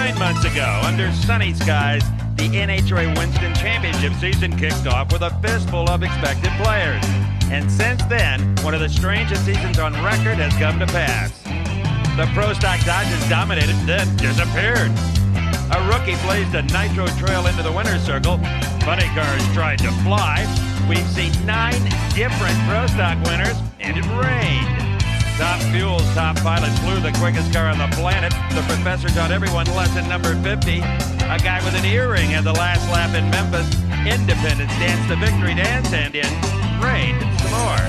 9 months ago, under sunny skies, the NHRA Winston Championship season kicked off with a fistful of expected players. And since then, one of the strangest seasons on record has come to pass. The Pro Stock Dodges dominated, then disappeared. A rookie blazed a nitro trail into the winner's circle. Funny cars tried to fly. We've seen 9 different Pro Stock winners, and it rained. Top Fuel's top pilot flew the quickest car on the planet. The professor taught everyone lesson number 50. A guy with an earring had the last lap in Memphis. Independence danced the victory dance, and it rained some more.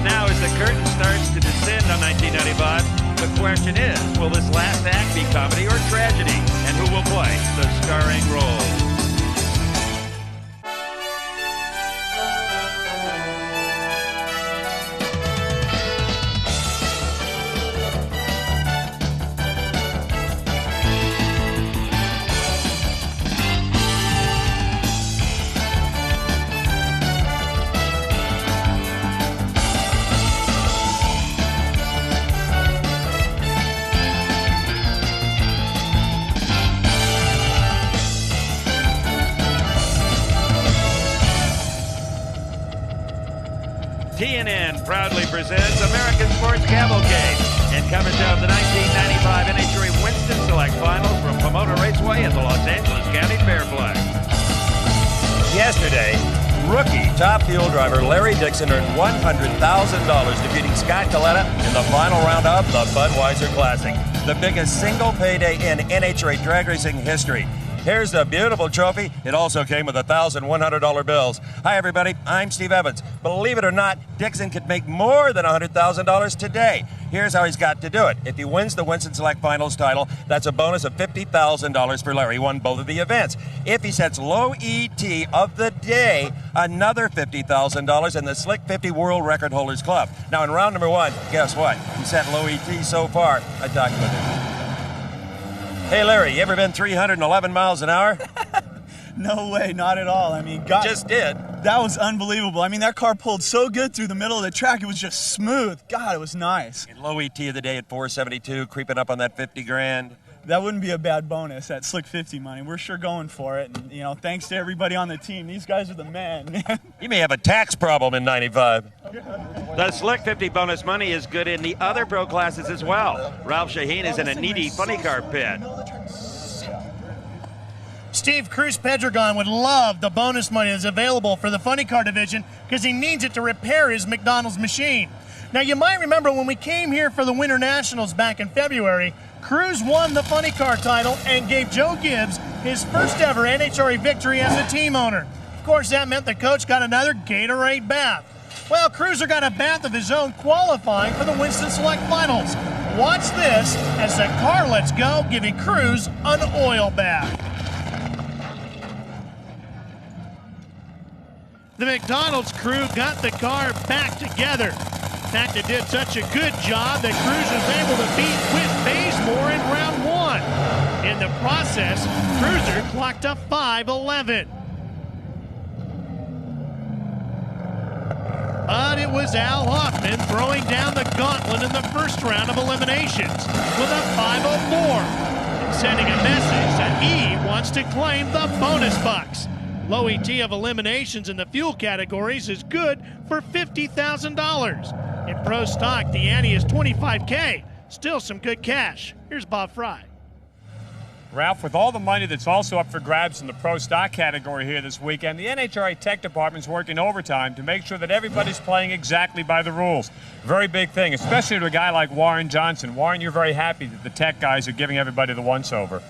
Now, as the curtain starts to descend on 1995, the question is, will this last act be comedy or tragedy? And who will play the starring role? TNN proudly presents American Sports Cavalcade and covers out the 1995 NHRA Winston Select Finals from Pomona Raceway at the Los Angeles County Fairplay. Yesterday, rookie Top Fuel driver Larry Dixon earned $100,000 defeating Scott Coletta in the final round of the Budweiser Classic, the biggest single payday in NHRA drag racing history. Here's the beautiful trophy. It also came with $1,100 bills. Hi, everybody. I'm Steve Evans. Believe it or not, Dixon could make more than $100,000 today. Here's how he's got to do it. If he wins the Winston Select Finals title, that's a bonus of $50,000 for Larry. He won both of the events. If he sets low ET of the day, another $50,000 in the Slick 50 World Record Holders Club. Now, in round number 1, guess what? He set low ET so far. I talked with him. Hey, Larry, you ever been 311 miles an hour? No way, not at all. I mean, God, Just did. That was unbelievable. I mean, that car pulled so good through the middle of the track. It was just smooth. God, it was nice. In low ET of the day at 472, creeping up on that 50 grand. That wouldn't be a bad bonus, that Slick 50 money. We're sure going for it. And, you know, thanks to everybody on the team. These guys are the men, man. You may have a tax problem in 95. The Slick 50 bonus money is good in the other pro classes as well. Ralph Shaheen is in a needy funny car pit. Steve Cruz Pedregon would love the bonus money that's available for the funny car division because he needs it to repair his McDonald's machine. Now, you might remember when we came here for the Winter Nationals back in February, Cruz won the funny car title and gave Joe Gibbs his first ever NHRA victory as a team owner. Of course, that meant the coach got another Gatorade bath. Well, Cruiser got a bath of his own qualifying for the Winston Select Finals. Watch this as the car lets go, giving Cruz an oil bath. The McDonald's crew got the car back together. In fact, it did such a good job that Cruz was able to beat Whit Bazemore in round 1. In the process, Cruiser clocked a 5:11. But it was Al Hoffman throwing down the gauntlet in the first round of eliminations with a 5:04, and sending a message that he wants to claim the bonus bucks. Low ET of eliminations in the fuel categories is good for $50,000. In Pro Stock, the ante is $25K. Still some good cash. Here's Bob Fry. Ralph, with all the money that's also up for grabs in the Pro Stock category here this weekend, the NHRA Tech Department's working overtime to make sure that everybody's playing exactly by the rules. Very big thing, especially to a guy like Warren Johnson. Warren, you're very happy that the Tech guys are giving everybody the once-over.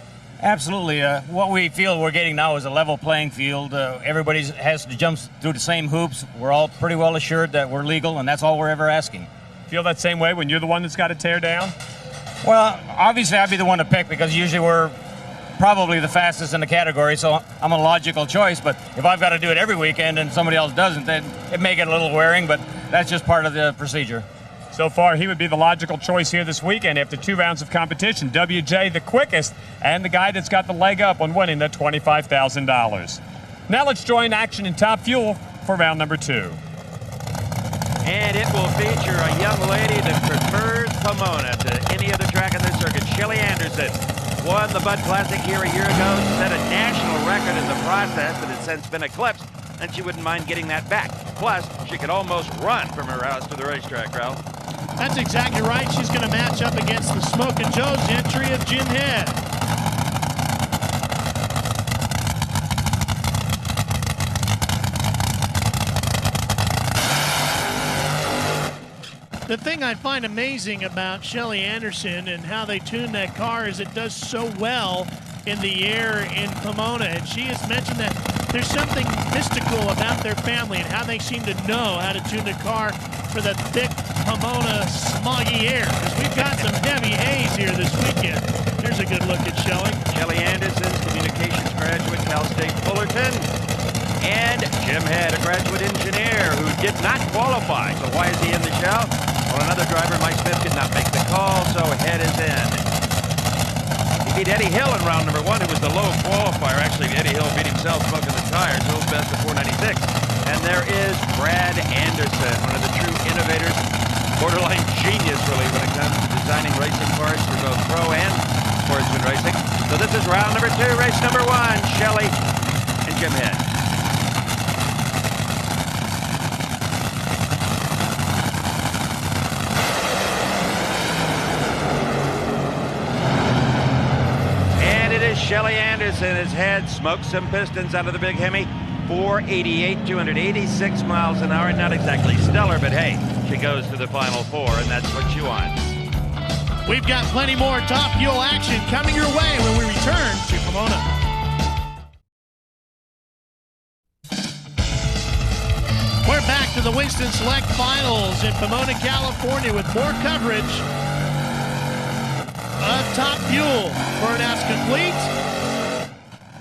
Absolutely. What we feel we're getting now is a level playing field. Everybody has to jump through the same hoops. We're all pretty well assured that we're legal, and that's all we're ever asking. Feel that same way when you're the one that's got to tear down? Well, obviously I'd be the one to pick because usually we're probably the fastest in the category, so I'm a logical choice. But if I've got to do it every weekend and somebody else doesn't, then it may get a little wearing, but that's just part of the procedure. So far, he would be the logical choice here this weekend after 2 rounds of competition. WJ the quickest, and the guy that's got the leg up on winning the $25,000. Now let's join action in Top Fuel for round number 2. And it will feature a young lady that prefers Pomona to any other track on the circuit, Shelly Anderson. won the Bud Classic here a year ago, set a national record in the process that has since been eclipsed, and she wouldn't mind getting that back. Plus, she could almost run from her house to the racetrack, Ralph. That's exactly right. She's going to match up against the Smokin' Joe's entry of Jim Head. The thing I find amazing about Shelly Anderson and how they tune that car is it does so well in the air in Pomona. And she has mentioned that there's something mystical about their family and how they seem to know how to tune the car for the thick Pomona smoggy air. Because we've got some heavy haze here this weekend. Here's a good look at Shelly. Shelly Anderson, communications graduate, Cal State Fullerton. And Jim Head, a graduate engineer who did not qualify. So why is he in the show? Well, another driver, Mike Smith, did not make the call, so Head is in. He beat Eddie Hill in round number 1, who was the low qualifier. Actually, Eddie Hill beat himself smoking the tires. Hill's best of 496. And there is Brad Anderson, one of the true innovators, borderline genius, really, when it comes to designing racing cars for both pro and sportsman racing. So this is round number 2, race number 1, Shelly and Jim Head. Shelly Anderson has had smoked some pistons out of the big Hemi. 488, 286 miles an hour. Not exactly stellar, but hey, she goes to the final 4, and that's what she wants. We've got plenty more Top Fuel action coming your way when we return to Pomona. We're back to the Winston Select Finals in Pomona, California with more coverage of Top Fuel. Burnout's complete.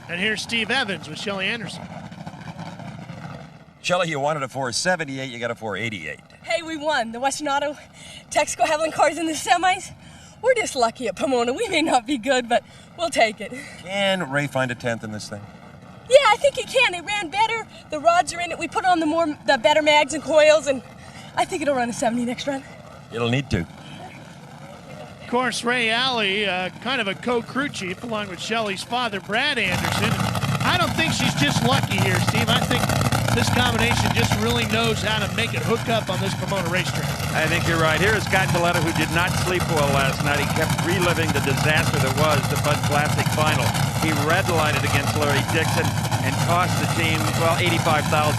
And here's Steve Evans with Shelly Anderson. Shelly, you wanted a 478, you got a 488. Hey, we won. The Western Auto Texaco Haviland cars in the semis. We're just lucky at Pomona. We may not be good, but we'll take it. Can Ray find a 10th in this thing? Yeah, I think he can. It ran better. The rods are in it. We put on the better mags and coils, and I think it'll run a 70 next run. It'll need to. Of course, Ray Alley, kind of a co-crew chief along with Shelly's father, Brad Anderson. I don't think she's just lucky here, Steve. I think this combination just really knows how to make it hook up on this Pomona racetrack. I think you're right. Here is Scott Coletta, who did not sleep well last night. He kept reliving the disaster that was the Bud Classic final. He red-lighted against Larry Dixon and cost the team, well, $85,000,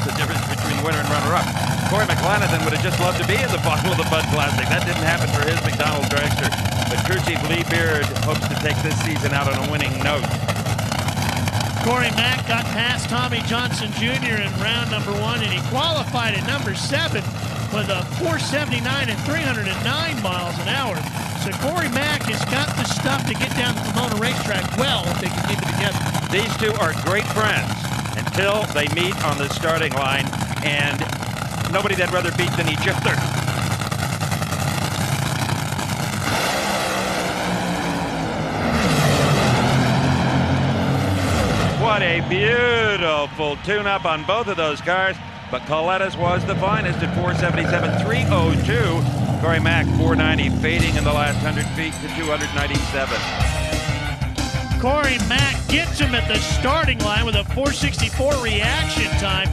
the difference between winner and runner-up. Corey McLanathan would have just loved to be in the final of the Bud Classic. That didn't happen for his McDonald dragster. But crew chief Lee Beard hopes to take this season out on a winning note. Corey Mack got past Tommy Johnson Jr. in round number 1, and he qualified at number 7 with a 479 and 309 miles an hour. So Corey Mack has got the stuff to get down the Pomona racetrack well if they can keep it together. These two are great friends until they meet on the starting line, and nobody they'd rather beat than each other. What a beautiful tune-up on both of those cars. But Coletta's was the finest at 477.302. Corey Mack, 490, fading in the last 100 feet to 297. Corey Mack gets him at the starting line with a 464 reaction time.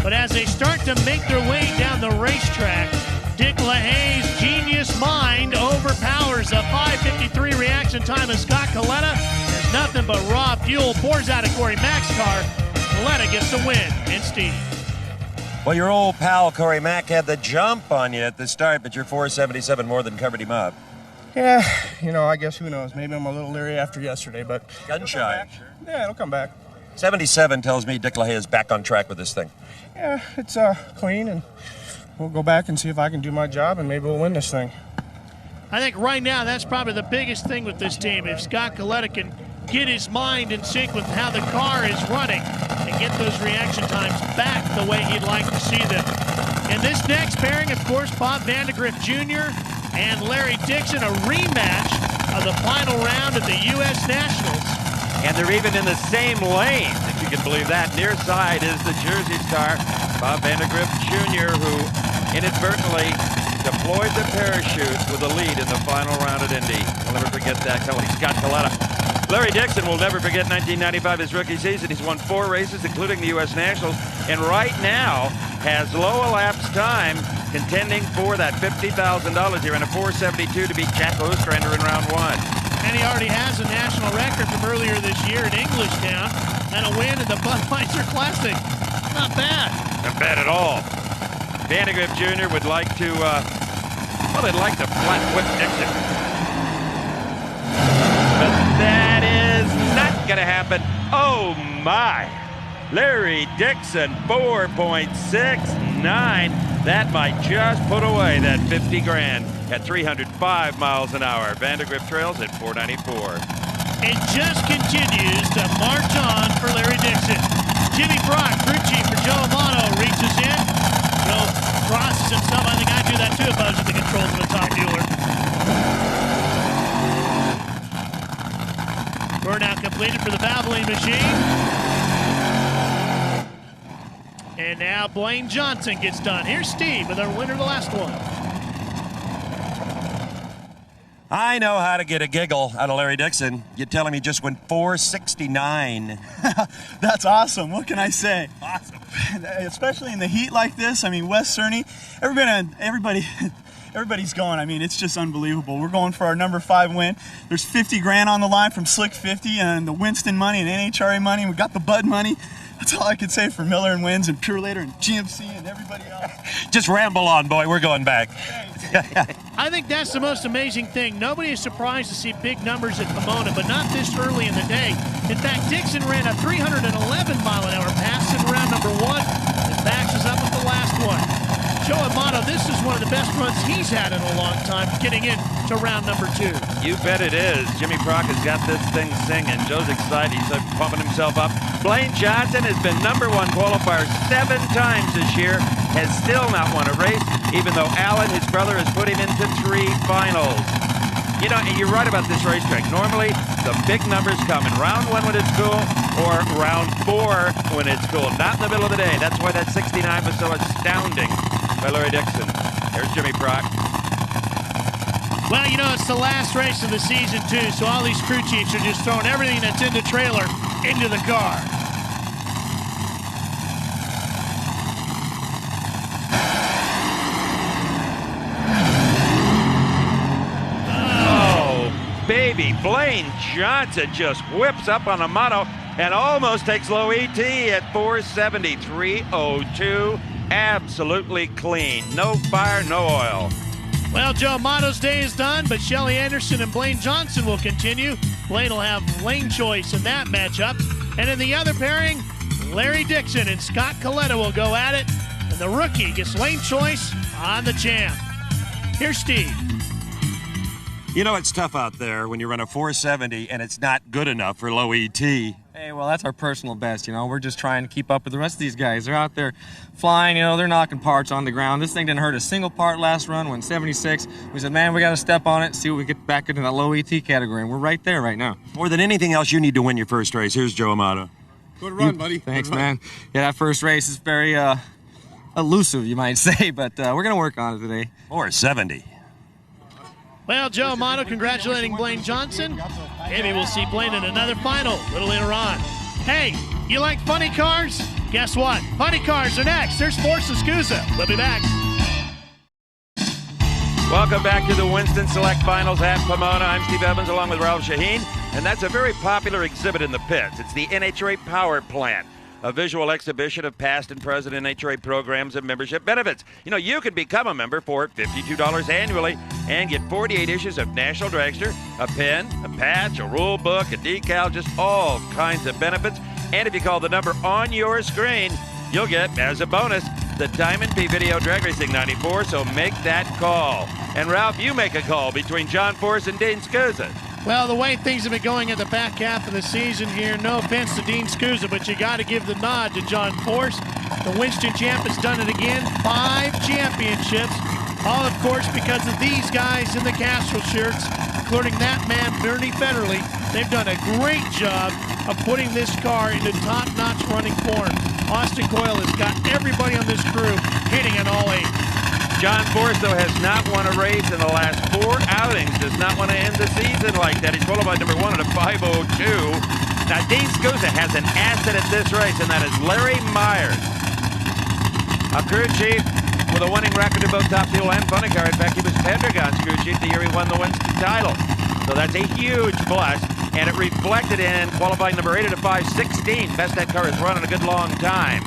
But as they start to make their way down the racetrack, Dick LaHaye's genius mind overpowers a 553 reaction time as Scott Coletta. There's nothing but raw fuel pours out of Corey Mack's car. Coletta gets the win. And Steve. Well, your old pal Corey Mack had the jump on you at the start, but your 477 more than covered him up. Yeah, you know, I guess who knows. Maybe I'm a little leery after yesterday, but... Gun shy. Yeah, it'll come back. 77 tells me Dick LaHaye is back on track with this thing. Yeah, it's clean, and we'll go back and see if I can do my job, and maybe we'll win this thing. I think right now that's probably the biggest thing with this team. If Scott Coletta can get his mind in sync with how the car is running and get those reaction times back the way he'd like to see them. In this next pairing, of course, Bob Vandegrift Jr. and Larry Dixon, a rematch of the final round of the U.S. Nationals. And they're even in the same lane, if you can believe that. Near side is the Jersey's car, Bob Vandegrift Jr., who inadvertently deployed the parachute with a lead in the final round at Indy. I'll never forget that. Scott Coletta Larry Dixon will never forget 1995, his rookie season. He's won 4 races, including the U.S. Nationals, and right now has low elapsed time contending for that $50,000. He ran a 4.72 to beat Jack Ostrander in round 1. And he already has a national record from earlier this year in Englishtown and a win in the Budweiser Classic. Not bad. Not bad at all. Vandegrift Jr. would like to, well, they'd like to flat whip Dixon. But that is not going to happen. Oh, my. Larry Dixon, 4.69. That might just put away that 50 grand at 305 miles an hour. Vandegrift trails at 494. It just continues to march on for Larry Dixon. Jimmy Brock, crew chief for Joe Amato, reaches in. Joe crosses himself. I think I'd do that too if I was at the controls of a top dealer. Burnout completed for the Valvoline machine. And now Blaine Johnson gets done. Here's Steve with our winner of the last one. I know how to get a giggle out of Larry Dixon. You tell him he just went 4.69. That's awesome. What can I say? Awesome. Especially in the heat like this. I mean, Wes Cerny, everybody's going. I mean, it's just unbelievable. We're going for our number 5 win. There's 50 grand on the line from Slick 50 and the Winston money and NHRA money. We got the Bud money. That's all I can say for Miller and Wins and Pure Later and GMC and everybody else. Just ramble on, boy. We're going back. I think that's the most amazing thing. Nobody is surprised to see big numbers at Pomona, but not this early in the day. In fact, Dixon ran a 311-mile-an-hour pass in round number 1 and backs us up with the last one. Joe Amato, this is one of the best runs he's had in a long time, getting into round number 2. You bet it is. Jimmy Brock has got this thing singing. Joe's excited. He's pumping himself up. Blaine Johnson has been number 1 qualifier 7 times this year, has still not won a race, even though Alan, his brother, has put him into 3 finals. You know, and you're right about this racetrack. Normally, the big numbers come in round 1 when it's cool or round 4 when it's cool, not in the middle of the day. That's why that 69 was so astounding by Larry Dixon. There's Jimmy Brock. Well, you know, it's the last race of the season, too, so all these crew chiefs are just throwing everything that's in the trailer into the car. Oh, baby. Blaine Johnson just whips up on Amato and almost takes low ET at 473.02. Absolutely clean. No fire, no oil. Well, Joe Amato's day is done, but Shelly Anderson and Blaine Johnson will continue. Blaine will have lane choice in that matchup. And in the other pairing, Larry Dixon and Scott Coletta will go at it. And the rookie gets lane choice on the champ. Here's Steve. You know, it's tough out there when you run a 470 and it's not good enough for low ET. Hey, well, that's our personal best, you know. We're just trying to keep up with the rest of these guys. They're out there flying, you know, they're knocking parts on the ground. This thing didn't hurt a single part last run, went 76. We said, man, we got to step on it, see what we get back into that low ET category, and we're right there right now. More than anything else, you need to win your first race. Here's Joe Amato. Good run, buddy. Thanks, Good run. man. Yeah, that first race is very elusive, you might say, but we're going to work on it today. 470. Well, Joe Amato congratulating Blaine Johnson. Maybe we'll see Blaine in another final a little later on. Hey, you like funny cars? Guess what? Funny cars are next. There's Force Escusa. We'll be back. Welcome back to the Winston Select Finals at Pomona. I'm Steve Evans along with Ralph Shaheen, and that's a very popular exhibit in the pits. It's the NHRA Power Plant, a visual exhibition of past and present NHRA programs and membership benefits. You know, you can become a member for $52 annually and get 48 issues of National Dragster, a pen, a patch, a rule book, a decal, just all kinds of benefits. And if you call the number on your screen, you'll get, as a bonus, the Diamond P Video Drag Racing 94, so make that call. And Ralph, you make a call between John Force and Dean Scusa. Well, the way things have been going at the back half of the season here, no offense to Dean Scusa, but you got to give the nod to John Force. The Winston champ has done it again, 5 championships, all, of course, because of these guys in the Castro shirts, including that man, Bernie Federley. They've done a great job of putting this car into top-notch running form. Austin Coyle has got everybody on this crew hitting on all 8. John Force, though, has not won a race in the last 4 outings. Does not want to end the season like that. He's qualified number 1 at a 5:02. Now, Dean Scusa has an asset at this race, and that is Larry Myers, a crew chief with a winning record in both Top Fuel and Funny Car. In fact, he was Pendragon's crew chief the year he won the Winston title. So that's a huge plus, and it reflected in qualifying number 8 at a 5:16. Best that car has run in a good long time.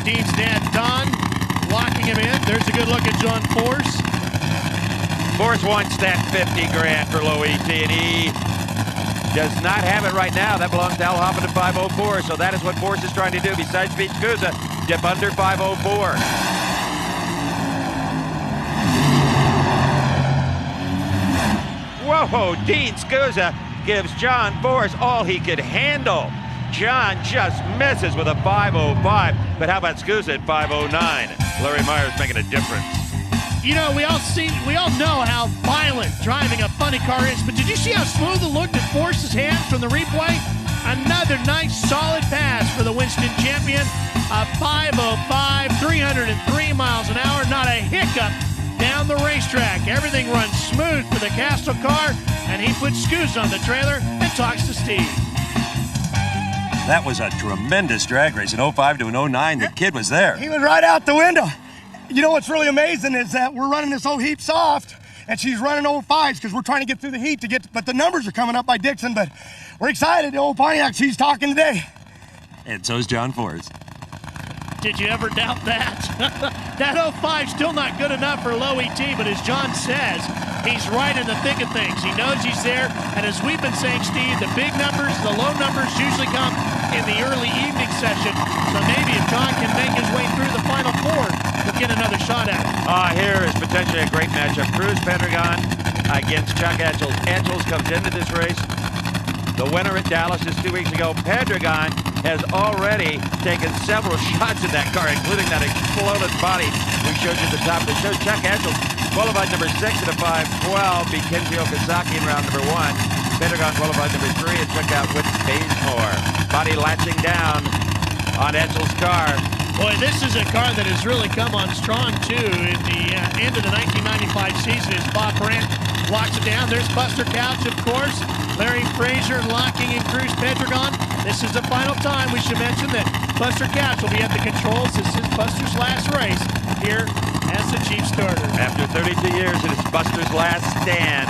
Dean's dad, Don, locking him in. There's a good look at John Force. Force wants that 50 grand for low ET, and he does not have it right now. That belongs to Al Hoffman at 5:04, so that is what Force is trying to do. Besides beat Scusa, dip under 5:04. Whoa, Dean Scusa gives John Force all he could handle. John just misses with a 5:05, but how about Scusa at 5:09? Larry Myers making a difference. You know, we all know how violent driving a funny car is, but did you see how smooth it looked at Force's hands from the replay? Another nice, solid pass for the Winston champion. A 5:05, 303 miles an hour, not a hiccup down the racetrack. Everything runs smooth for the Castle car, and he puts Scusa on the trailer and talks to Steve. That was a tremendous drag race. In 05 to an 09, the kid was there. He was right out the window. You know what's really amazing is that we're running this whole heap soft, and she's running 05s because we're trying to get through the heat but the numbers are coming up by Dixon, but we're excited. The old Pontiac, she's talking today. And so's John Force. Did you ever doubt that? That 05 still not good enough for low ET, but as John says, he's right in the thick of things. He knows he's there, and as we've been saying, Steve, the big numbers, the low numbers usually come in the early evening session, so maybe if John can make his way through the final 4, he'll get another shot at it. Here is potentially a great matchup. Cruz Pendragon against Chuck Etchels. Etchels comes into this race. The winner at Dallas just 2 weeks ago. Pendragon has already taken several shots at that car, including that exploded body we showed you at the top of the show. Chuck Etchels, qualified number 6 at a 5:12, beat Kenji Okazaki in round number 1. Pendragon qualified number 3 and took out Whit Bazemore. Body latching down on Etchels' car. Boy, this is a car that has really come on strong, too, in the end of the 1995 season as Bob Brandt locks it down. There's Buster Couch, of course. Larry Frazier locking in Cruz Pendragon. This is the final time we should mention that Buster Couch will be at the controls. This is Buster's last race here as the chief starter. After 32 years, it is Buster's last stand.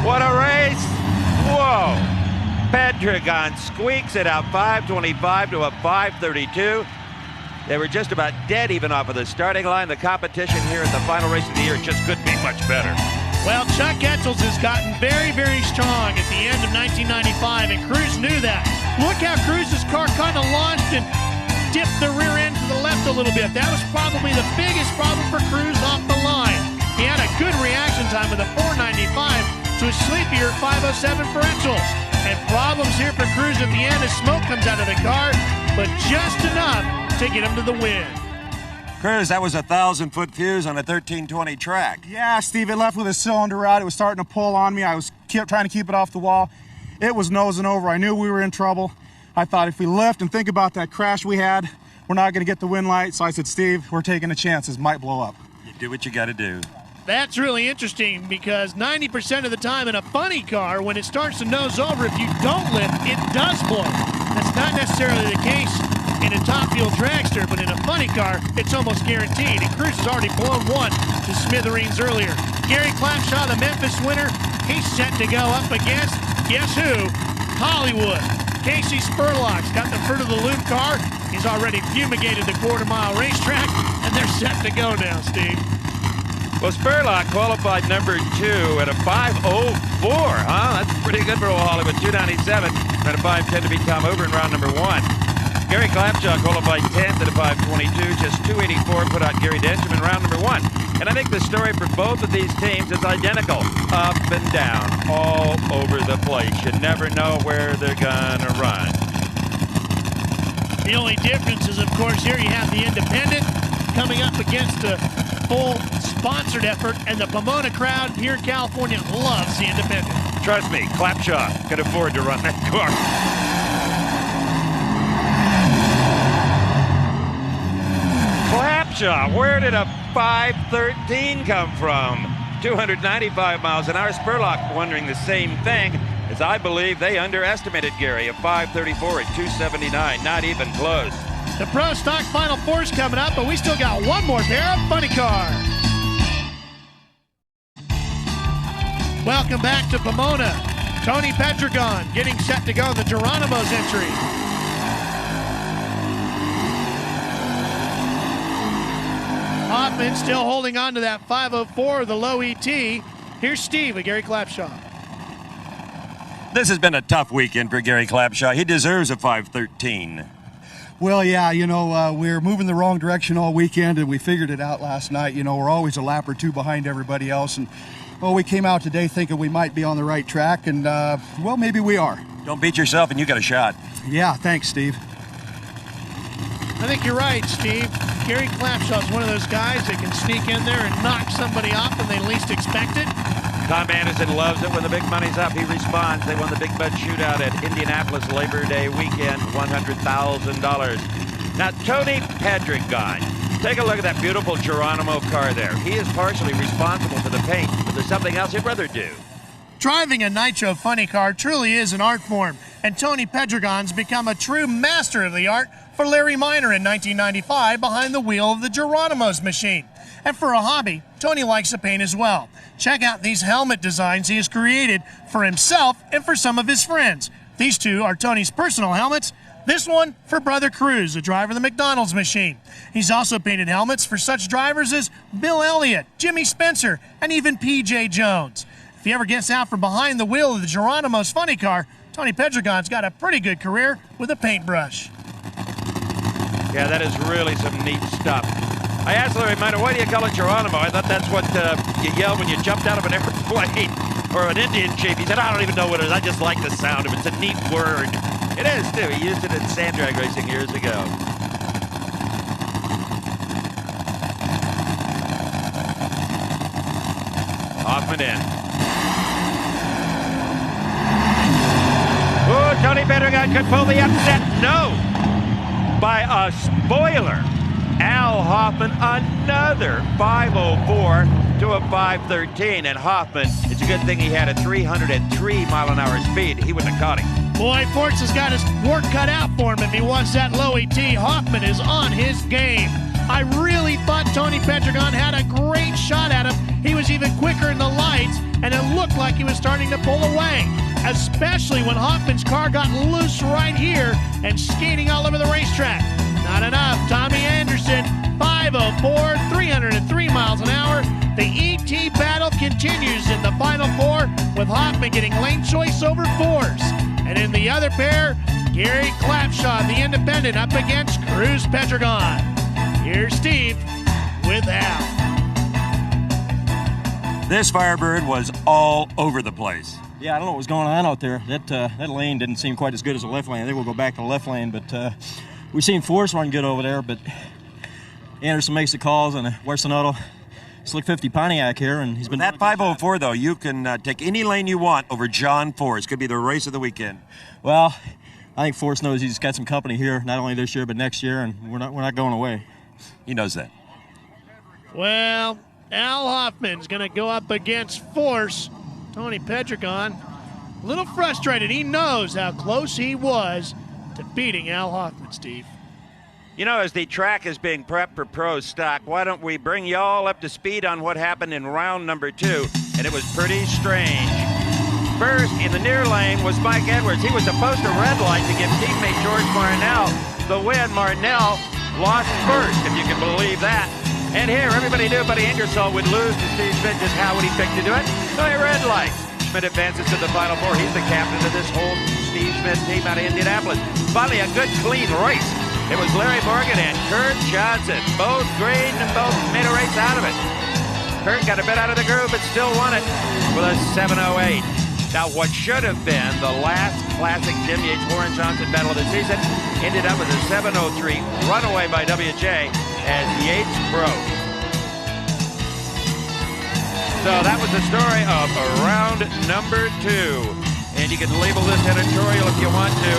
What a race! Whoa! Pendragon squeaks it out 5:25 to a 5:32. They were just about dead even off of the starting line. The competition here at the final race of the year just couldn't be much better. Well, Chuck Etchels has gotten very, very strong at the end of 1995, and Cruz knew that. Look how Cruz's car kind of launched and dipped the rear end to the left a little bit. That was probably the biggest problem for Cruz off the line. He had a good reaction time with a 495 to a sleepier 507 for Etchels. And problems here for Cruz at the end as smoke comes out of the car, but just enough to get him to the win. Cruz, that was a 1,000-foot fuse on a 1320 track. Yeah, Steve, it left with a cylinder out. It was starting to pull on me. I was trying to keep it off the wall. It was nosing over. I knew we were in trouble. I thought if we lift and think about that crash we had, we're not going to get the win light. So I said, Steve, we're taking a chance. This might blow up. You do what you got to do. That's really interesting because 90% of the time in a funny car, when it starts to nose over, if you don't lift, it does blow. That's not necessarily the case in a top fuel dragster, but in a funny car, it's almost guaranteed. And Cruz has already blown one to smithereens earlier. Gary Clapshaw, the Memphis winner, he's set to go up against, guess who? Hollywood. Casey Spurlock's got the front of the loop car. He's already fumigated the quarter-mile racetrack, and they're set to go now, Steve. Well, Spurlock qualified number 2 at a 5:04, huh? That's pretty good for old Hollywood. 297 and a 5:10 to beat Tom Hoover in round number 1. Gary Clapshaw qualified 10th at a 5:22, just 284, put out Gary Densham in round number 1. And I think the story for both of these teams is identical. Up and down, all over the place. You never know where they're gonna run. The only difference is, of course, here you have the independent coming up against a full sponsored effort, and the Pomona crowd here in California loves the independent. Trust me, Clapshaw could afford to run that car. Clapshaw, where did a 513 come from? 295 miles an hour. Spurlock wondering the same thing, as I believe they underestimated Gary. A 534 at 279, not even close. The Pro Stock Final Four's coming up, but we still got one more pair of funny cars. Welcome back to Pomona. Tony Pedregon getting set to go in the Geronimo's entry. Hoffman still holding on to that 504, the low ET. Here's Steve with Gary Clapshaw. This has been a tough weekend for Gary Clapshaw. He deserves a 513. Well, yeah, we were moving the wrong direction all weekend, and we figured it out last night. We're always a lap or two behind everybody else, and we came out today thinking we might be on the right track, and maybe we are. Don't beat yourself, and you got a shot. Yeah, thanks, Steve. I think you're right, Steve. Gary Clapshaw's one of those guys that can sneak in there and knock somebody off when they least expect it. Tom Anderson loves it when the big money's up. He responds. They won the Big Bud Shootout at Indianapolis Labor Day weekend, $100,000. Now, Tony Pedregon, take a look at that beautiful Geronimo car there. He is partially responsible for the paint, but there's something else he'd rather do. Driving a Nitro funny car truly is an art form, and Tony Pedregon's become a true master of the art for Larry Minor in 1995 behind the wheel of the Geronimo's machine. And for a hobby, Tony likes to paint as well. Check out these helmet designs he has created for himself and for some of his friends. These two are Tony's personal helmets. This one for Brother Cruz, the driver of the McDonald's machine. He's also painted helmets for such drivers as Bill Elliott, Jimmy Spencer, and even P.J. Jones. If he ever gets out from behind the wheel of the Geronimo's funny car, Tony Pedregon's got a pretty good career with a paintbrush. Yeah, that is really some neat stuff. I asked Larry Minor, why do you call it Geronimo? I thought that's what you yell when you jumped out of an airplane or an Indian chief. He said, I don't even know what it is. I just like the sound of it. It's a neat word. It is, too. He used it in sand drag racing years ago. Hoffman in. Oh, Tony Pedregon could pull the upset. No! By a spoiler. Al Hoffman, another 504 to a 513. And Hoffman, it's a good thing he had a 303 mile an hour speed. He wouldn't have caught him. Boy, Forts has got his work cut out for him if he wants that low ET. Hoffman is on his game. I really thought Tony Pedregon had a great shot at him. He was even quicker in the lights, and it looked like he was starting to pull away, especially when Hoffman's car got loose right here and skating all over the racetrack. Not enough. Tommy Anderson, 504, 303 miles an hour. The ET battle continues in the Final Four with Hoffman getting lane choice over Force. And in the other pair, Gary Clapshaw, the independent, up against Cruz Pedregon. Here's Steve with Al. This Firebird was all over the place. Yeah, I don't know what was going on out there. That lane didn't seem quite as good as the left lane. I think we'll go back to the left lane, but we've seen Force run good over there, but Anderson makes the calls on a Western Auto Slick 50 Pontiac here, and he's been... That 504, though, you can take any lane you want over John Force. Could be the race of the weekend. Well, I think Force knows he's got some company here, not only this year, but next year, and we're not going away. He knows that. Well, Al Hoffman's going to go up against Force. Tony Pedregon, a little frustrated. He knows how close he was to beating Al Hoffman, Steve. You know, as the track is being prepped for Pro Stock, why don't we bring y'all up to speed on what happened in round number 2, and it was pretty strange. First, in the near lane was Mike Edwards. He was supposed to red light to give teammate George Marnell the win. Marnell lost first, if you can believe that. And here, everybody knew Buddy Ingersoll would lose to Steve Schmidt. Just how would he pick to do it? So he red lights. Schmidt advances to the Final Four. He's the captain of this whole Steve Schmidt team out of Indianapolis. Finally, a good, clean race. It was Larry Morgan and Kurt Johnson. Both green and both made a race out of it. Kurt got a bit out of the groove, but still won it with a 7:08. Now, what should have been the last classic Jim Yates Warren Johnson battle of the season ended up with a 7:03 runaway by WJ as Yates broke. So that was the story of round number 2. And you can label this editorial if you want to.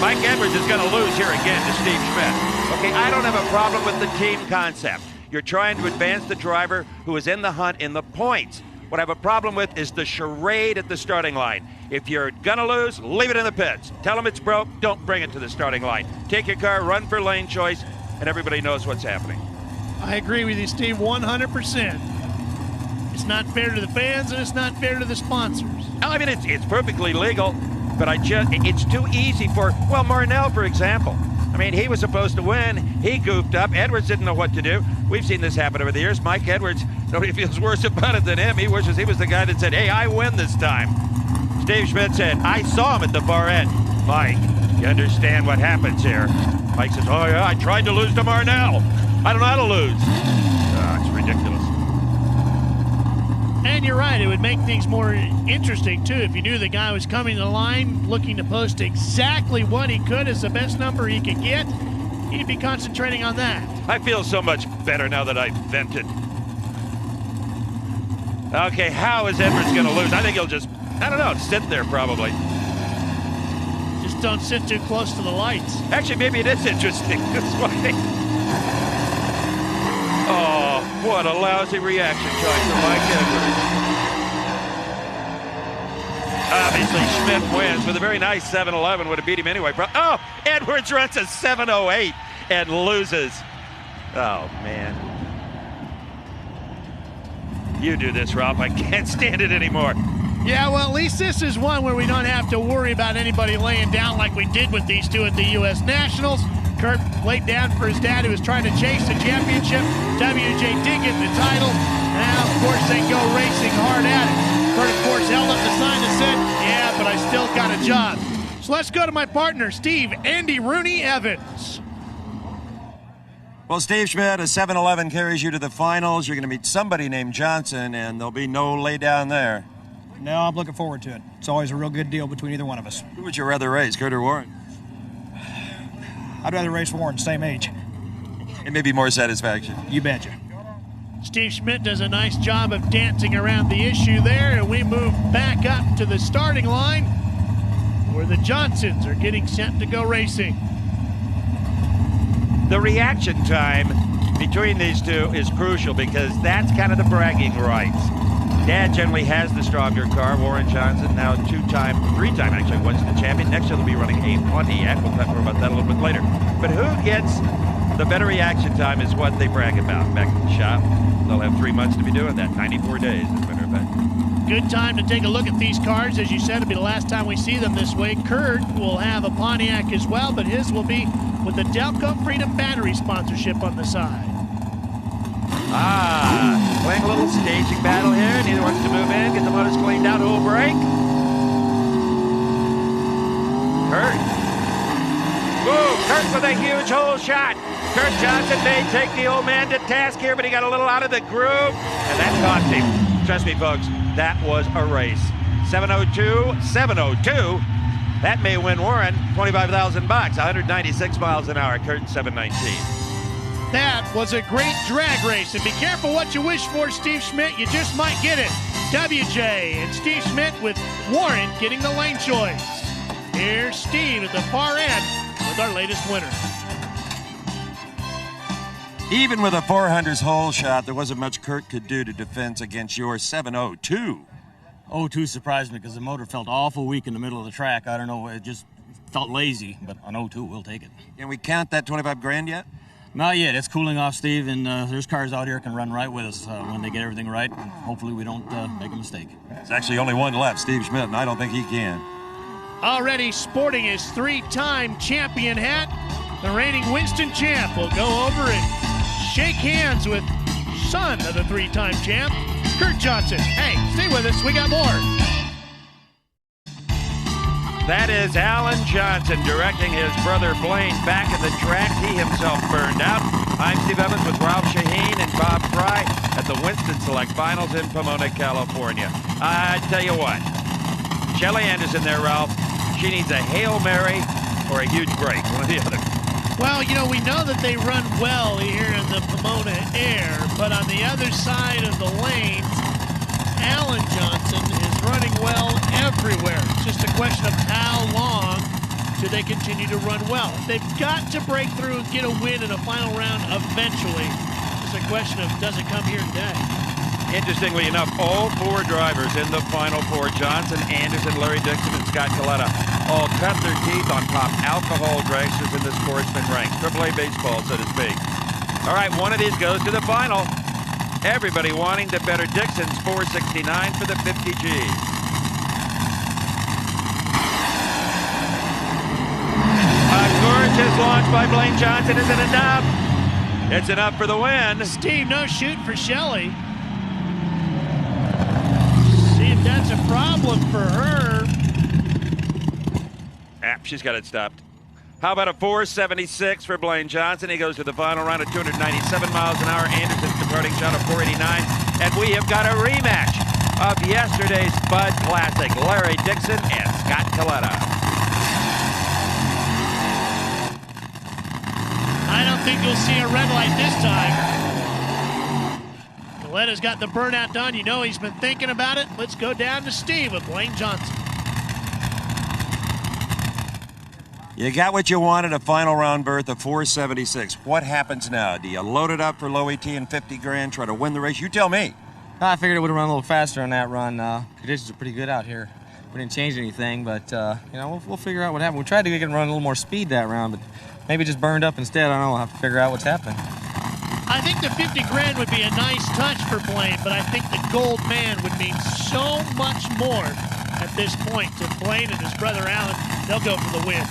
Mike Edwards is going to lose here again to Steve Schmidt. Okay, I don't have a problem with the team concept. You're trying to advance the driver who is in the hunt in the points. What I have a problem with is the charade at the starting line. If you're gonna lose, leave it in the pits. Tell them it's broke, don't bring it to the starting line. Take your car, run for lane choice, and everybody knows what's happening. I agree with you, Steve, 100%. It's not fair to the fans, and it's not fair to the sponsors. I mean, it's perfectly legal, but it's too easy for, well, Marnell, for example. I mean, he was supposed to win. He goofed up. Edwards didn't know what to do. We've seen this happen over the years. Mike Edwards, nobody feels worse about it than him. He wishes he was the guy that said, hey, I win this time. Steve Schmidt said, I saw him at the far end. Mike, you understand what happens here? Mike says, oh, yeah, I tried to lose to Marnell. I don't know how to lose. It's ridiculous. And you're right, it would make things more interesting, too, if you knew the guy was coming to the line looking to post exactly what he could as the best number he could get. He'd be concentrating on that. I feel so much better now that I've vented. Okay, how is Edwards going to lose? I think he'll just, I don't know, sit there probably. Just don't sit too close to the lights. Actually, maybe it is interesting this way. Oh, what a lousy reaction time from Mike Edwards. Obviously, Schmidt wins with a very nice 7-11. Would have beat him anyway. Oh, Edwards runs a 7:08 and loses. Oh, man. You do this, Ralph. I can't stand it anymore. Yeah, well, at least this is one where we don't have to worry about anybody laying down like we did with these two at the U.S. Nationals. Kurt laid down for his dad, who was trying to chase the championship. WJ did get the title. Now, of course, they go racing hard at it. Kurt, of course, held up the sign that said, yeah, but I still got a job. So let's go to my partner, Steve Andy Rooney Evans. Well, Steve Schmidt, a 7-11 carries you to the finals. You're going to meet somebody named Johnson, and there'll be no lay down there. No, I'm looking forward to it. It's always a real good deal between either one of us. Who would you rather race, Kurt or Warren? I'd rather race Warren, same age. It may be more satisfaction. You betcha. Steve Schmidt does a nice job of dancing around the issue there, and we move back up to the starting line where the Johnsons are getting set to go racing. The reaction time between these two is crucial because that's kind of the bragging rights. Dad generally has the stronger car. Warren Johnson, now three-time actually, Winston champion. Next year they'll be running a Pontiac. We'll talk more about that a little bit later. But who gets the better reaction time is what they brag about back in the shop. They'll have 3 months to be doing that, 94 days, as a matter of fact. Good time to take a look at these cars. As you said, it'll be the last time we see them this way. Kurt will have a Pontiac as well, but his will be with the Delco Freedom Battery sponsorship on the side. Playing a little staging battle here. Neither wants to move in, get the motors cleaned out. Who will break? Kurt. Woo, Kurt with a huge hole shot. Kurt Johnson may take the old man to task here, but he got a little out of the groove, and that cost him. Trust me, folks, that was a race. 7:02, 7:02. That may win Warren $25,000, 196 miles an hour. Kurt 7:19. That was a great drag race, and be careful what you wish for, Steve Schmidt. You just might get it. WJ and Steve Schmidt with Warren getting the lane choice. Here's Steve at the far end with our latest winner. Even with a 400's hole shot, there wasn't much Kurt could do to defense against your 7:02. 02 surprised me because the motor felt awful weak in the middle of the track. I don't know, it just felt lazy, but on 02, we'll take it. Can we count that 25 grand yet? Not yet. It's cooling off, Steve, and there's cars out here can run right with us when they get everything right. And hopefully we don't make a mistake. There's actually only one left, Steve Schmidt, and I don't think he can. Already sporting his three-time champion hat, the reigning Winston champ will go over and shake hands with son of the three-time champ, Kurt Johnson. Hey, stay with us. We got more. That is Alan Johnson directing his brother Blaine back at the track. He himself burned out. I'm Steve Evans with Ralph Shaheen and Bob Fry at the Winston Select Finals in Pomona, California. I tell you what, Shelly Anderson there, Ralph. She needs a Hail Mary or a huge break, one or the other. Well, you know, we know that they run well here in the Pomona Air, but on the other side of the lanes, Alan Johnson is running well everywhere. It's just a question of how long do they continue to run well. They've got to break through and get a win in a final round eventually. It's a question of, does it come here today? Interestingly enough, all 4 drivers in the Final Four, Johnson, Anderson, Larry Dixon, and Scott Coletta, all cut their teeth on top alcohol dragsters in the sportsman ranks. AAA baseball, so to speak. All right, one of these goes to the final. Everybody wanting to better Dixon's 469 for the 50G. A gorgeous launch by Blaine Johnson. Is it enough? It's enough for the win. Steve, no shoot for Shelley. See if that's a problem for her. She's got it stopped. How about a 476 for Blaine Johnson? He goes to the final round at 297 miles an hour. Anderson's departing shot of 489. And we have got a rematch of yesterday's Bud Classic. Larry Dixon and Scott Coletta. I don't think you'll see a red light this time. Coletta's got the burnout done. You know he's been thinking about it. Let's go down to Steve with Blaine Johnson. You got what you wanted, a final round berth of 476. What happens now? Do you load it up for low ET and 50 grand, try to win the race? You tell me. I figured it would have run a little faster on that run. Conditions are pretty good out here. We didn't change anything, but you know, we'll figure out what happened. We tried to get it run a little more speed that round, but maybe it just burned up instead. I don't know. We'll have to figure out what's happening. I think the 50 grand would be a nice touch for Blaine, but I think the gold man would mean so much more at this point to Blaine and his brother Alan. They'll go for the win.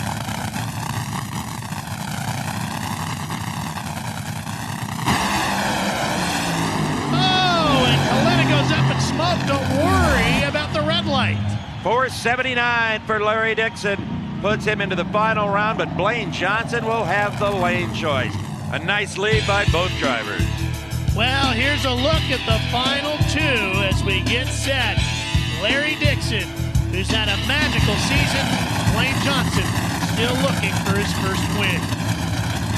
Oh, and Coletta goes up in smoke. Don't worry about the red light. 479 for Larry Dixon. Puts him into the final round, but Blaine Johnson will have the lane choice. A nice lead by both drivers. Well, here's a look at the final 2 as we get set. Larry Dixon, who's had a magical season. Blaine Johnson, still looking for his first win.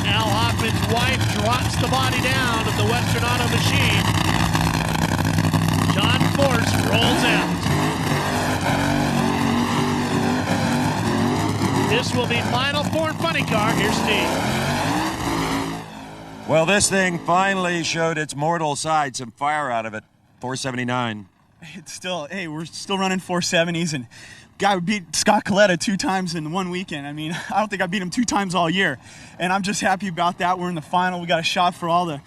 Al Hoffman's wife drops the body down of the Western Auto Machine. John Force rolls out. This will be Final Four and Funny Car. Here's Steve. Well, this thing finally showed its mortal side, some fire out of it. 479. It's still, hey, we're still running 470s, and guy beat Scott Coletta 2 times in one weekend. I mean, I don't think I beat him 2 times all year, and I'm just happy about that. We're in the final. We got a shot for all the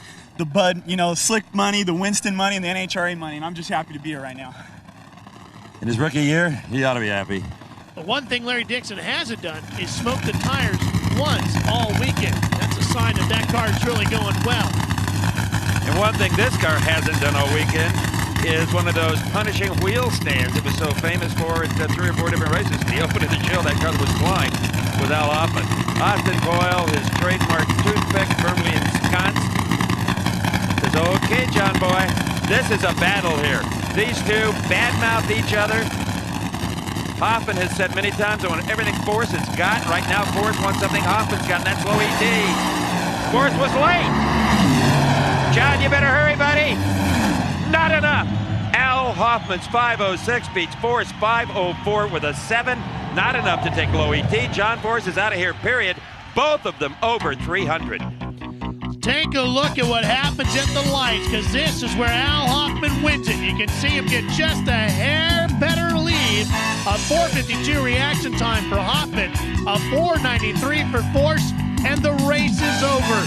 Bud, you know, Slick money, the Winston money, and the NHRA money, and I'm just happy to be here right now. In his rookie year, he ought to be happy. The one thing Larry Dixon hasn't done is smoke the tires once all weekend. That's a sign that that car is really going well. And one thing this car hasn't done all weekend is one of those punishing wheel stands it was so famous for at 3 or 4 different races. The open of the show, that car that was flying with Al Hoffman. Austin Coyle, his trademark toothpick firmly ensconced. Says, okay, John boy, this is a battle here. These two badmouth each other. Hoffman has said many times that when everything Force has got, right now Force wants something Hoffman's got, and that's low ET. Force was late. John, you better hurry, buddy. Not enough. Al Hoffman's 506 beats Force 504 with a 7. Not enough to take low ET. John Force is out of here, period. Both of them over 300. Take a look at what happens at the lights, because this is where Al Hoffman wins it. You can see him get just a hair better lead. A 4:52 reaction time for Hoffman, a 4:93 for Force, and the race is over.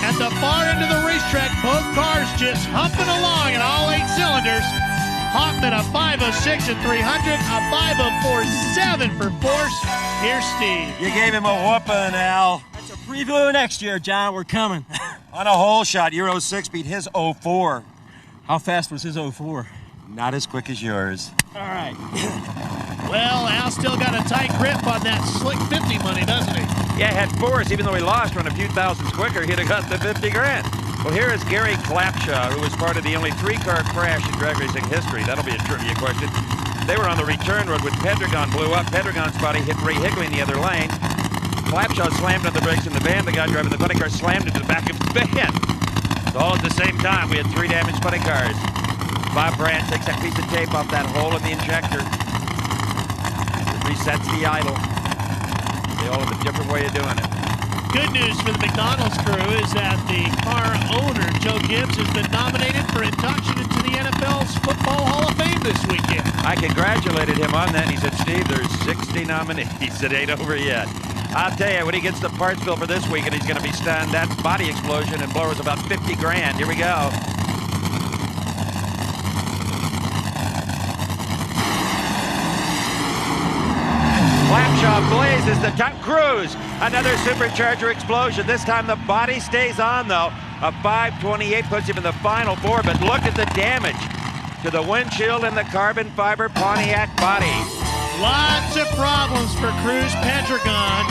At the far end of the racetrack, both cars just humping along in all 8 cylinders. Hoffman a 506 at 300, a 504.7 for Force. Here's Steve. You gave him a whooping, Al. That's a preview next year, John. We're coming. On a hole shot, your 06 beat his 04. How fast was his 04? Not as quick as yours. All right. Well, Al still got a tight grip on that slick 50 money, doesn't he? Yeah, had Force, even though he lost, run a few thousands quicker, he'd have got the 50 grand. Well, here is Gary Clapshaw, who was part of the only 3-car crash in drag racing history. That'll be a trivia question. They were on the return road when Pedregon blew up. Pedregon's body hit Ray Higley in the other lane. Clapshaw slammed on the brakes in the van. The guy driving the funny car slammed into the back of the van. So all at the same time, we had 3 damaged funny cars. Bob Brandt takes that piece of tape off that hole in the injector. It resets the idle. They all have a different way of doing it. Good news for the McDonald's crew is that the car owner, Joe Gibbs, has been nominated for induction into the NFL's Football Hall of Fame this weekend. I congratulated him on that. He said, Steve, there's 60 nominees. It ain't over yet. I'll tell you, when he gets the parts bill for this weekend, he's going to be stunned. That body explosion and blower is about 50 grand. Here we go. Clapshaw blazes the top. Cruz, another supercharger explosion. This time the body stays on, though. A 528 puts him in the final four, but look at the damage to the windshield and the carbon fiber Pontiac body. Lots of problems for Cruz Pedregon.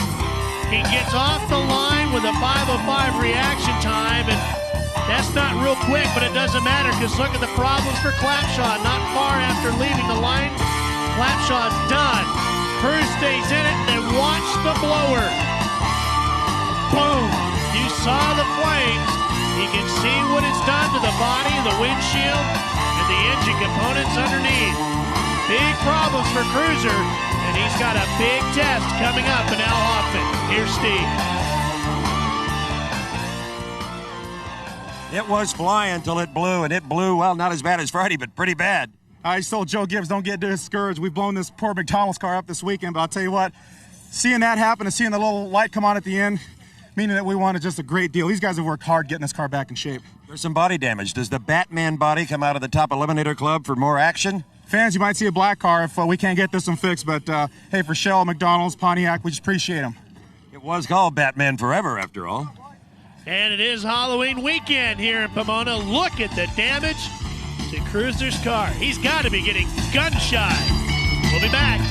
He gets off the line with a 5:05 reaction time, and that's not real quick, but it doesn't matter because look at the problems for Clapshaw. Not far after leaving the line, Clapshaw's done. Cruz stays in it, and watch the blower. Boom! You saw the flames. You can see what it's done to the body, the windshield, and the engine components underneath. Big problems for Cruiser, and he's got a big test coming up in Al Hoffman. Here's Steve. It was flying until it blew, and it blew, well, not as bad as Friday, but pretty bad. I just told Joe Gibbs, don't get discouraged. We've blown this poor McDonald's car up this weekend, but I'll tell you what, seeing that happen and seeing the little light come on at the end, meaning that we won is just a great deal. These guys have worked hard getting this car back in shape. There's some body damage. Does the Batman body come out of the top Eliminator Club for more action? Fans, you might see a black car if we can't get this one fixed, but hey, for Shell, McDonald's, Pontiac, we just appreciate them. It was called Batman Forever, after all. And it is Halloween weekend here in Pomona. Look at the damage to Cruiser's car. He's got to be getting gun shy. We'll be back.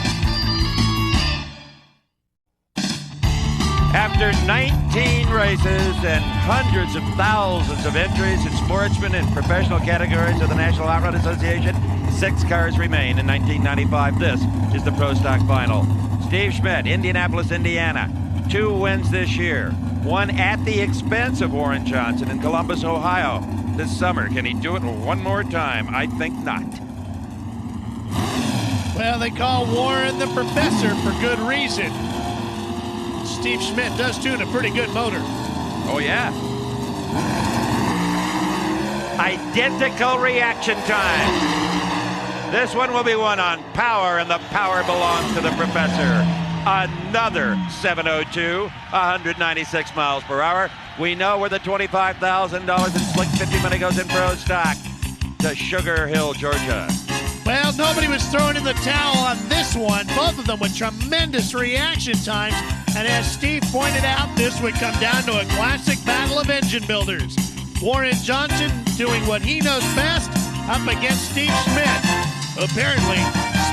After 19 races and hundreds of thousands of entries in sportsman and professional categories of the National Outrun Association, 6 cars remain in 1995. This is the Pro Stock Final. Steve Schmidt, Indianapolis, Indiana. 2 wins this year. 1 at the expense of Warren Johnson in Columbus, Ohio this summer. Can he do it one more time? I think not. Well, they call Warren the professor for good reason. Steve Schmidt does tune a pretty good motor. Oh, yeah. Identical reaction time. This one will be won on power, and the power belongs to the professor. Another 702, 196 miles per hour. We know where the $25,000 in Slick 50 money goes in Pro Stock, to Sugar Hill, Georgia. Well, nobody was throwing in the towel on this one. Both of them with tremendous reaction times. And as Steve pointed out, this would come down to a classic battle of engine builders. Warren Johnson doing what he knows best up against Steve Schmidt, who apparently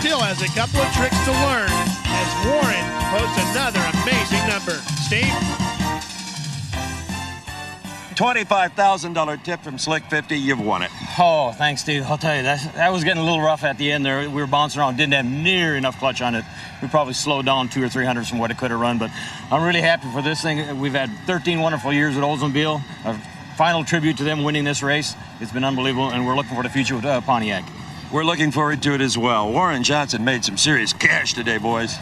still has a couple of tricks to learn as Warren posts another amazing number. Steve? $25,000 tip from Slick 50. You've won it. Oh, thanks, Steve. I'll tell you, that was getting a little rough at the end there. We were bouncing around, didn't have near enough clutch on it. We probably slowed down 200 or 300 from what it could have run, but I'm really happy for this thing. We've had 13 wonderful years at Oldsmobile. A final tribute to them winning this race. It's been unbelievable, and we're looking for the future with Pontiac. We're looking forward to it as well. Warren Johnson made some serious cash today, boys.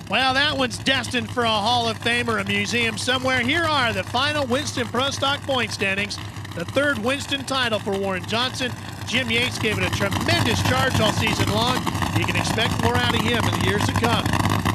Well, that one's destined for a Hall of Fame or a museum somewhere. Here are the final Winston Pro Stock point standings. The 3rd Winston title for Warren Johnson. Jim Yates gave it a tremendous charge all season long. You can expect more out of him in the years to come.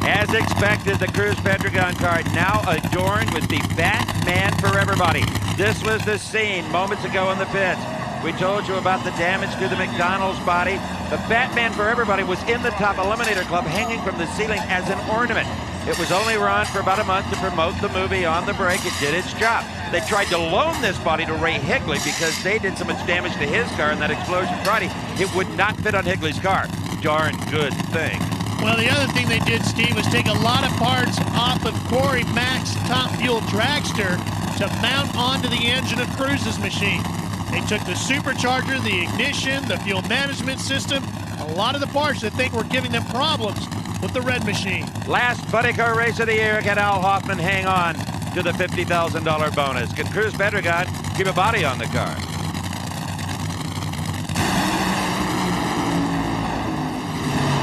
As expected, the Cruz Pedregon car now adorned with the Batman Forever body. This was the scene moments ago in the pits. We told you about the damage to the McDonald's body. The Batman Forever body was in the top Eliminator Club, hanging from the ceiling as an ornament. It was only run for about a month to promote the movie On the Break. It did its job. They tried to loan this body to Ray Higley because they did so much damage to his car in that explosion Friday. It would not fit on Higley's car. Darn good thing. Well, the other thing they did, Steve, was take a lot of parts off of Corey Mack's Top Fuel dragster to mount onto the engine of Cruz's machine. They took the supercharger, the ignition, the fuel management system, a lot of the parts that think were giving them problems with the red machine. Last buddy car race of the year. Can Al Hoffman hang on to the $50,000 bonus? Can Cruz Pedregon keep a body on the car?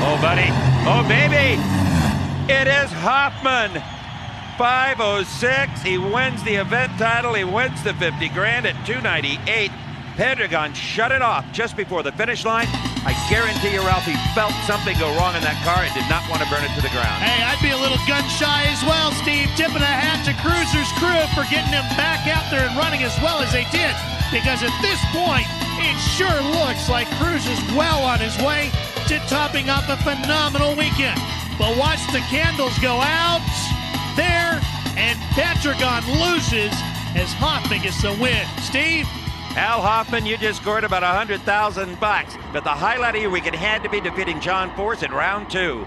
Oh, buddy. Oh, baby. It is Hoffman. 5:06. He wins the event title. He wins the 50 grand at 298. Pedregon shut it off just before the finish line. I guarantee you, Ralph, he felt something go wrong in that car and did not want to burn it to the ground. Hey, I'd be a little gun shy as well, Steve. Tipping a hat to Cruiser's crew for getting him back out there and running as well as they did. Because at this point, it sure looks like Cruiser's well on his way to topping off a phenomenal weekend. But watch the candles go out there, and Pedregon loses as Hoffman gets the win. Steve? Al Hoffman, you just scored about $100,000, but the highlight of your weekend had to be defeating John Force in round 2.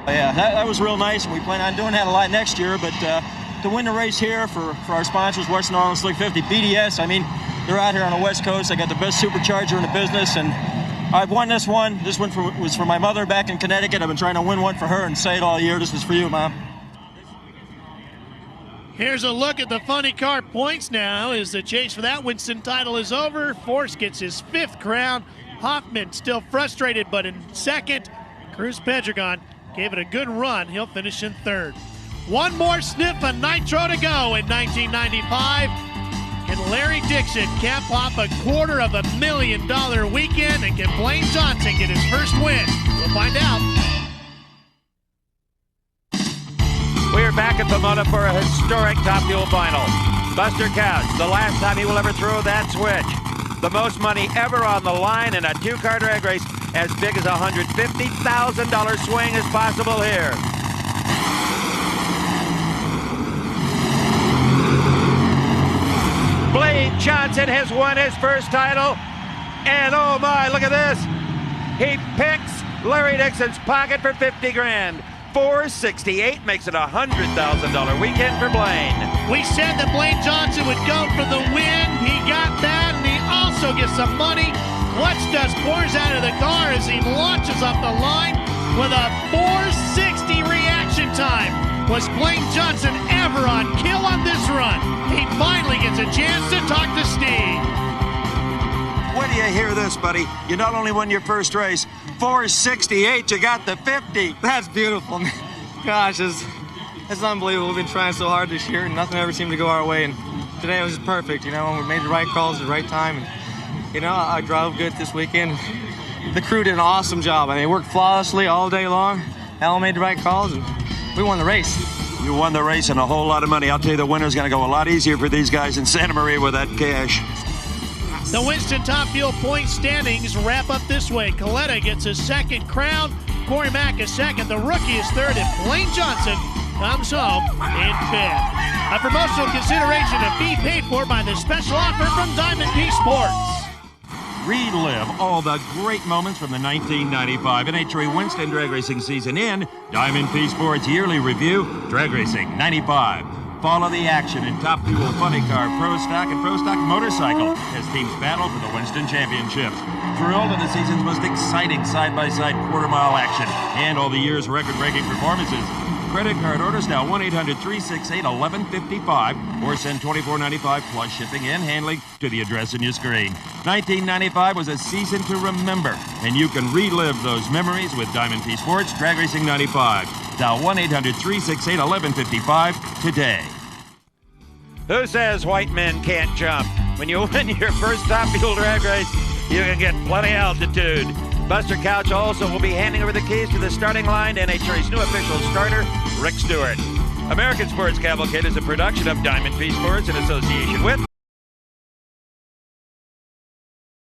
Yeah, that was real nice, and we plan on doing that a lot next year. But to win the race here for our sponsors, Winston and Slick 50, BDS, I mean, they're out here on the West Coast. They got the best supercharger in the business, and I've won this one. This one was for my mother back in Connecticut. I've been trying to win one for her and say it all year. This is for you, Mom. Here's a look at the funny car points now as the chase for that Winston title is over. Force gets his 5th crown. Hoffman still frustrated, but in 2nd. Cruz Pedregon gave it a good run. He'll finish in 3rd. One more sniff of nitro to go in 1995. Can Larry Dixon cap off a $250,000 weekend, and can Blaine Johnson get his first win? We'll find out. We're back at Pomona for a historic Top Fuel final. Buster Couch, the last time he will ever throw that switch. The most money ever on the line in a 2-car drag race, as big as a $150,000 swing is possible here. Blaine Johnson has won his first title, and oh my, look at this. He picks Larry Dixon's pocket for 50 grand. 468 makes it a $100,000 weekend for Blaine. We said that Blaine Johnson would go for the win. He got that, and he also gets some money. Clutch dust pours out of the car as he launches off the line with a 460 reaction time. Was Blaine Johnson ever on kill on this run? He finally gets a chance to talk to Steve. Where do you hear this, buddy? You not only won your first race, 468, you got the 50. That's beautiful. Gosh, it's unbelievable. We've been trying so hard this year, and nothing ever seemed to go our way. And today was perfect, you know, when we made the right calls at the right time. And, you know, I drove good this weekend. The crew did an awesome job. I mean, they worked flawlessly all day long. Al made the right calls, and we won the race. You won the race and a whole lot of money. I'll tell you, the winner's going to go a lot easier for these guys in Santa Maria with that cash. The Winston Top Fuel point standings wrap up this way. Coletta gets his 2nd crown. Corey Mack is 2nd. The rookie is 3rd. And Blaine Johnson comes home in 5th. A promotional consideration of fee paid for by the special offer from Diamond P Sports. Relive all the great moments from the 1995 NHRA Winston drag racing season in Diamond P Sports Yearly Review, Drag Racing 95. Follow the action in Top Fuel Funny Car, Pro Stock, and Pro Stock Motorcycle as teams battle for the Winston Championships. Thrilled in the season's most exciting side-by-side quarter-mile action and all the year's record-breaking performances. Credit card orders now 1-800-368-1155 or send $24.95 plus shipping and handling to the address in your screen. 1995 was a season to remember, and you can relive those memories with Diamond P Sports Drag Racing 95. Dial 1-800-368-1155 today. Who says white men can't jump? When you win your first Top Fuel drag race, you can get plenty of altitude. Buster Couch also will be handing over the keys to the starting line to NHRA's new official starter, Rick Stewart. American Sports Cavalcade is a production of Diamond P Sports in association with